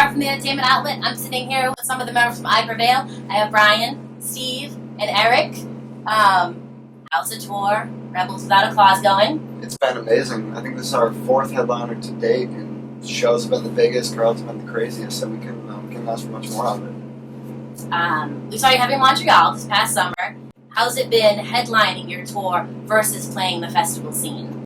are from the entertainment outlet. I'm sitting here with some of the members from I Prevail. I have Brian, Steve, and Eric. How's the tour? Rebels Without a Clause going? It's been amazing. I think this is our 4th headliner to date, and shows have been the biggest, crowds have been the craziest, so we can ask for much more out of it. We saw you having Montreal this past summer. How's it been headlining your tour versus playing the festival scene?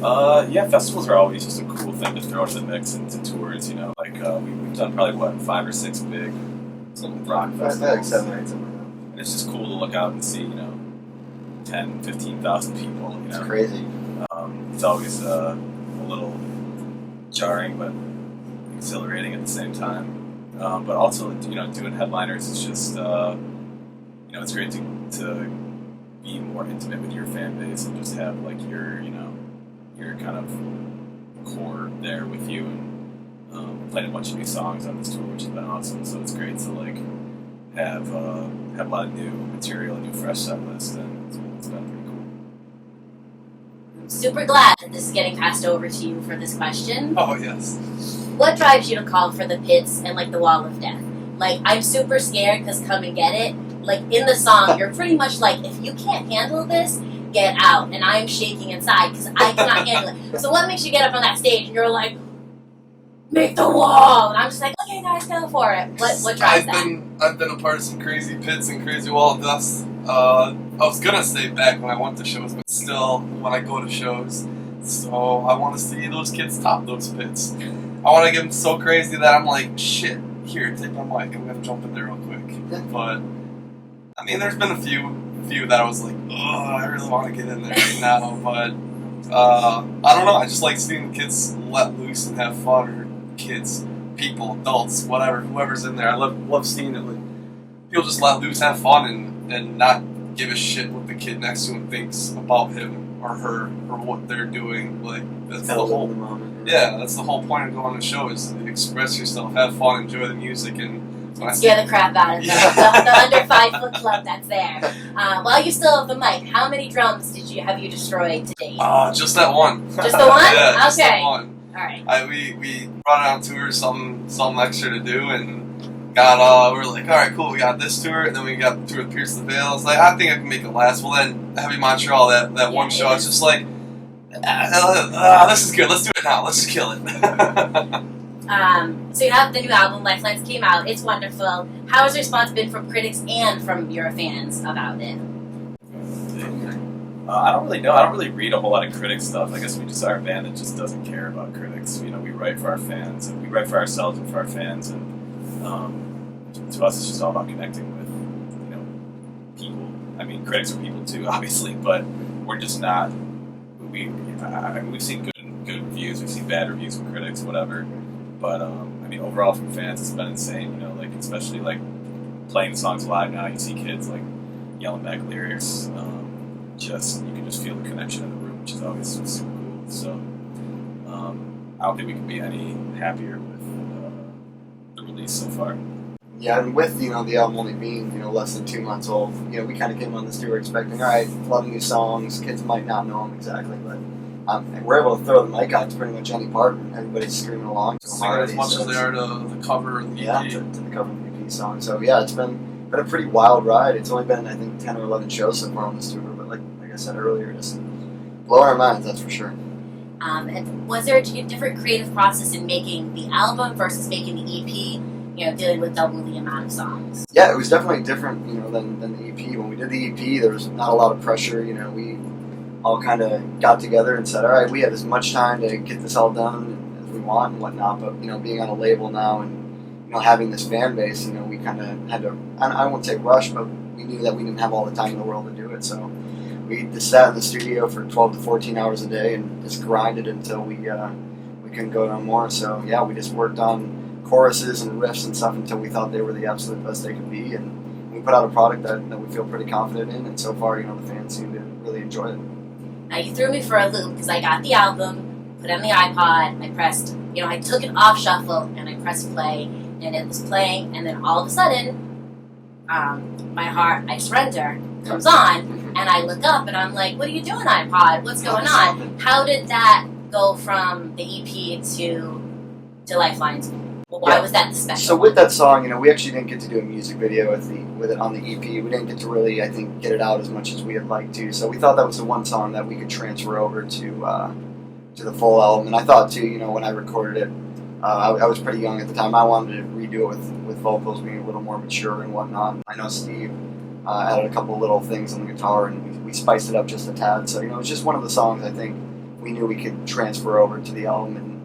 Yeah, festivals are always just a cool thing to throw into the mix into tours, you know. Like, we've done probably, 5 or 6 big rock festivals. Like 7 or 8, something like that. And it's just cool to look out and see, 10, 15,000 people, It's crazy. It's always a little jarring, but exhilarating at the same time. But also, doing headliners is just, it's great to be more intimate with your fan base and just have, your kind of core there with you, and playing a bunch of new songs on this tour, which has been awesome. So it's great to have a lot of new material, a new fresh set list, and it's been pretty cool. I'm super glad that this is getting passed over to you for this question. Oh, yes. What drives you to call for the pits and the wall of death? I'm super scared because Come and Get It. In the song, you're pretty much if you can't handle this, get out. And I'm shaking inside because I cannot handle it. So what makes you get up on that stage and you're like, make the wall? And I'm just like, okay, guys, go for it. What drives that? I've been a part of some crazy pits and crazy wall of deaths. I was gonna stay back when I went to shows, but still, when I go to shows, so I want to see those kids top those pits. I want to get them so crazy that I'm like, shit, here, take my mic, I'm gonna jump in there real quick. But there's been a few that I was like, oh, I really want to get in there right now, but I don't know. I just like seeing the kids let loose and have fun, or kids, people, adults, whatever, whoever's in there. I love seeing it. People just let loose, have fun, and not give a shit what the kid next to him thinks about him or her or what they're doing. That's the whole moment. Yeah, that's the whole point of going to a show, is to express yourself, have fun, enjoy the music, and scare the crap out of the under 5 foot club that's there. While you still have the mic, how many drums have you destroyed to date? Just that one. Just the one? Yeah, okay. Just that one. All right. We brought it on tour, something extra to do, and got we were like, all right, cool. We got this tour, and then we got the tour with Pierce the Veil. I was like, I think I can make it last. Well, then Heavy Montreal, that one show, it's just like, this is good. Let's do it now. Let's just kill it. So you have the new album, Lifeline, came out. It's wonderful. How has the response been from critics and from your fans about it? I don't really know. I don't really read a whole lot of critic stuff. I guess we just are a band that just doesn't care about critics. We write for our fans, and we write for ourselves and for our fans. And to us, it's just all about connecting with people. Critics are people too, obviously, but we're just not. We've seen good reviews. We've seen bad reviews from critics, whatever. But overall from fans, it's been insane. Especially playing the songs live now. You see kids yelling back lyrics. You can just feel the connection in the room, which is always super cool. So I don't think we can be any happier with the release so far. Yeah, and with the album only being less than 2 months old, we kind of came on this tour expecting, all right, a lot of new songs. Kids might not know them exactly, but we're able to throw the mic out to pretty much any part, and everybody's screaming along. Singing as much as they are to the cover of the EP. Yeah, to the cover of the EP song. So yeah, it's been a pretty wild ride. It's only been, I think, 10 or 11 shows so far on this tour, but like I said earlier, just blowing our minds, that's for sure. And was there a different creative process in making the album versus making the EP? Dealing with double the amount of songs. Yeah, it was definitely different, than the EP. When we did the EP, there was not a lot of pressure. We all kind of got together and said, all right, we have as much time to get this all done as we want and whatnot. But being on a label now and having this fan base, we kind of had to. I won't say rush, but we knew that we didn't have all the time in the world to do it. So we just sat in the studio for 12 to 14 hours a day and just grinded until we couldn't go no more. So yeah, we just worked on choruses and riffs and stuff until we thought they were the absolute best they could be, and we put out a product that we feel pretty confident in, and so far, the fans seem to really enjoy it. Now you threw me for a loop because I got the album, put it on the iPod, I pressed, I took it off shuffle and I pressed play, and it was playing, and then all of a sudden, my Heart, I Surrender comes on, and I look up and I'm like, what are you doing, iPod? What's going on? How did that go from the EP to Lifeline? Well, why was that the special? So with that song, you know, we actually didn't get to do a music video with it on the EP. We didn't get to really, I think, get it out as much as we had liked to. So we thought that was the one song that we could transfer over to the full album. And I thought too, you know, when I recorded it, I was pretty young at the time. I wanted to redo it with vocals being a little more mature and whatnot. I know Steve added a couple little things on the guitar, and we spiced it up just a tad. So, you know, it was just one of the songs I think we knew we could transfer over to the album, and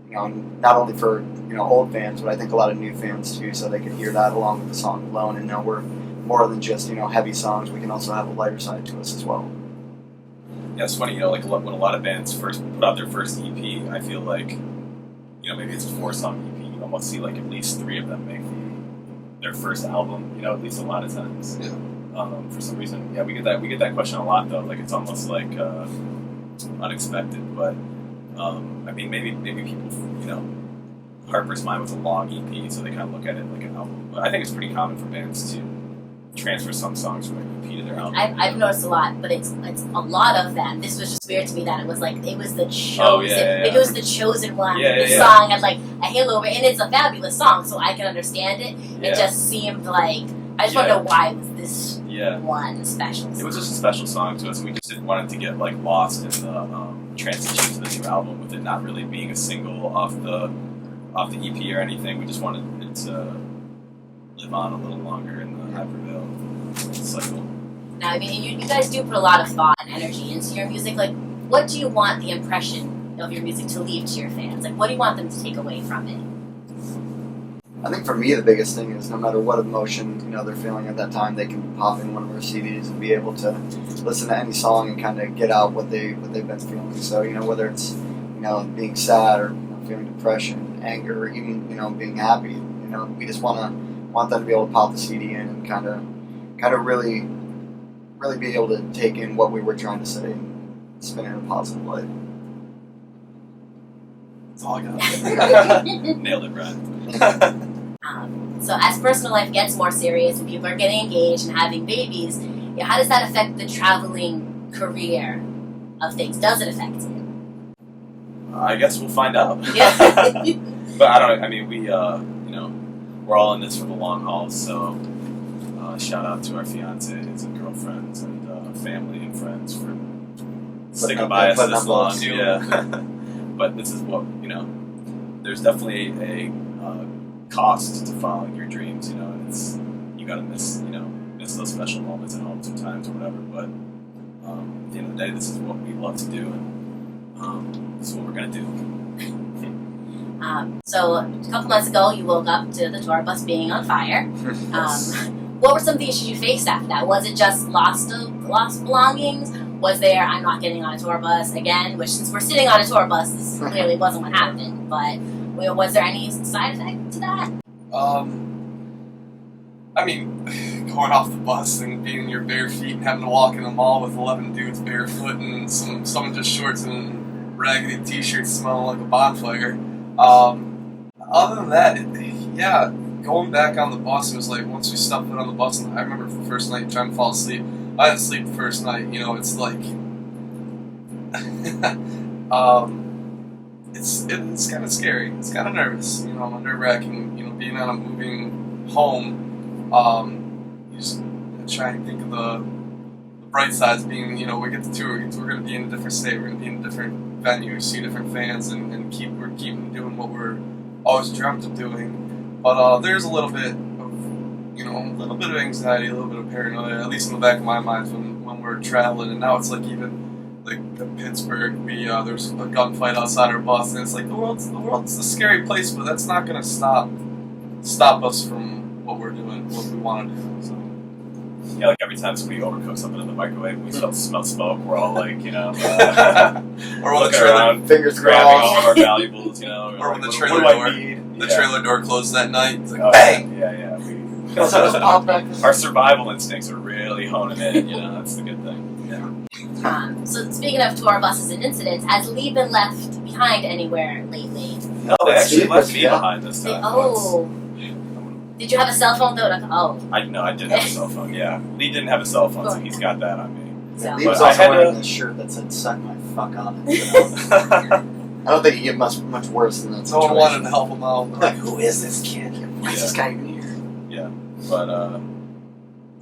you know, not only for, you know, old fans, but I think a lot of new fans too, so they could hear that along with the song alone and know we're more than just, you know, heavy songs. We can also have a lighter side to us as well. Yeah, it's funny, you know, like when a lot of bands first put out their first EP, I feel like, you know, maybe it's a 4-song EP, you almost see like at least 3 of them make their first album, you know, at least a lot of times. Yeah. For some reason, yeah, we get that question a lot though. Like it's almost like unexpected, but I mean, maybe people, you know, Harper's Mind was a long EP, so they kind of look at it like an album. But I think it's pretty common for bands to transfer some songs from an EP to their album. I've noticed a lot, but it's a lot of them. This was just weird to me that it was like it was the chosen. Oh, yeah. Like it was the chosen one. Yeah, This song had like a halo over it, and it's a fabulous song, so I can understand it. Yeah. It just seemed like I just want to know why it was this one special song. It was just a special song to us. We just didn't want it to get like lost in the transition to the new album with it not really being a single off the EP or anything. We just wanted it to live on a little longer in the I Prevail cycle. Now, I mean, you guys do put a lot of thought and energy into your music. Like, what do you want the impression of your music to leave to your fans? Like, what do you want them to take away from it? I think for me the biggest thing is no matter what emotion, you know, they're feeling at that time, they can pop in one of our CDs and be able to listen to any song and kind of get out what they've been feeling. So, you know, whether it's, you know, being sad or, you know, feeling depression, anger, or even, you know, being happy, you know, we just want them to be able to pop the CD in and kind of really be able to take in what we were trying to say and spin it in a positive light. That's all I got. Nailed it, Brian. So as personal life gets more serious and people are getting engaged and having babies, you know, how does that affect the traveling career of things? Does it affect it? I guess we'll find out. Yeah. But I don't know. I mean, we, you know, we're all in this for the long haul. So shout out to our fiancés and girlfriends and family and friends for sticking by us this long. Yeah. But this is what, you know. There's definitely a cost to following your dreams, you know, and it's, you gotta miss those special moments at home sometimes or whatever, but at the end of the day, this is what we love to do, and this is what we're gonna do. So a couple months ago, you woke up to the tour bus being on fire. What were some of the issues you faced after that? Was it just lost belongings? Was there, I'm not getting on a tour bus again, which since we're sitting on a tour bus, this clearly wasn't what happened, but was there any side effect to that? I mean, going off the bus and being in your bare feet and having to walk in the mall with 11 dudes barefoot and someone just shorts and raggedy t-shirts smelling like a bonfire. Other than that, yeah, going back on the bus, it was like once we stepped foot on the bus, and I remember the first night trying to fall asleep. I didn't sleep the first night, you know, it's like it's kind of scary. It's kind of nervous, you know, nerve-wracking, you know, being on a moving home. You just try and think of the bright sides, being, you know, we get to tour, we're going to be in a different state, we're going to be in a different venue, see different fans, and we're keeping doing what we're always dreamt of doing. But there's a little bit of, you know, a little bit of anxiety, a little bit of paranoia, at least in the back of my mind when we're traveling. And now it's like even like in Pittsburgh, there's a gunfight outside our bus, and it's like the world's a scary place, but that's not going to stop us from what we're doing, what we want to do. So. Yeah, like every time somebody overcooks something in the microwave, we smell smoke. We're all like, you know, or looking around, fingers grabbing crossed, all of our valuables, you know. Or when the like, trailer what do door, I need? the trailer door closed that night. It's like, Oh, bang! Yeah. Yeah. Our survival instincts are really honing in, you know. That's the good thing. Yeah. So speaking of tour buses and incidents, has Lee been left behind anywhere lately? No, they actually left me behind this time. Did you have a cell phone though? I did have a cell phone. Yeah, Lee didn't have a cell phone, so he's got that on me. So. Lee was But I also had wearing a- a shirt that said "Suck my fuck on it." So. I don't think it get much worse than that. Someone situation. wanted to help him out. They're like, who is this kid? Why is Yeah. this guy even here? Yeah, but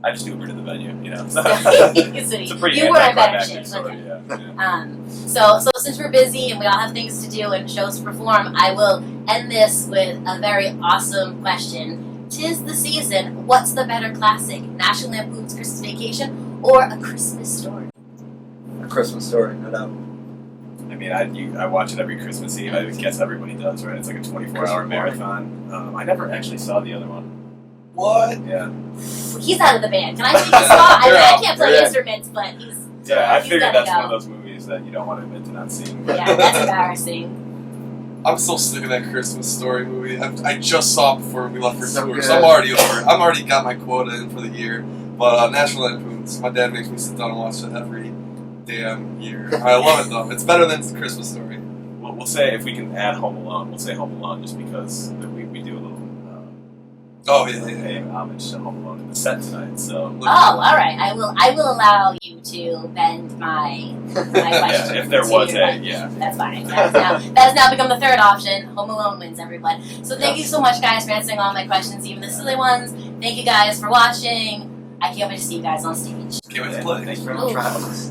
I just Ubered to the venue, you know. It's a pretty you were in better anticlimactic shape. story, Okay. yeah. So since we're busy and we all have things to do and shows to perform, I will end this with a very awesome question. 'Tis the season. What's the better classic? National Lampoon's Christmas Vacation or A Christmas Story? A Christmas Story, no doubt. I mean, I watch it every Christmas Eve. I guess everybody does, right? It's like a 24-hour marathon. I never actually saw the other one. What? Yeah. He's out of the band. Can I take a spot? I mean, I can't play Yeah. instruments, but he's Yeah, I he's figured gotta that's go. one of those movies that you don't want to admit to not seeing. Yeah, that's embarrassing. I'm so sick of that Christmas Story movie. I just saw it before we left for So tour, good. so I'm already over it. I'm already got my quota in for the year. But National Lampoon's, my dad makes me sit down and watch it every damn year. I love it though. It's better than Christmas Story. We'll say if we can add Home Alone, we'll say Home Alone just because we do a little Oh yeah, pay homage to Home Alone in the set tonight. So Oh, all right. I will allow you to bend my question. yeah, if there was to your a question. That's fine. That has now become the third option. Home Alone wins, everyone. So thank you so much, guys, for answering all my questions, even the silly ones. Thank you guys for watching. I can't wait to see you guys on stage. Can't wait to play. Thank you Thanks for having us.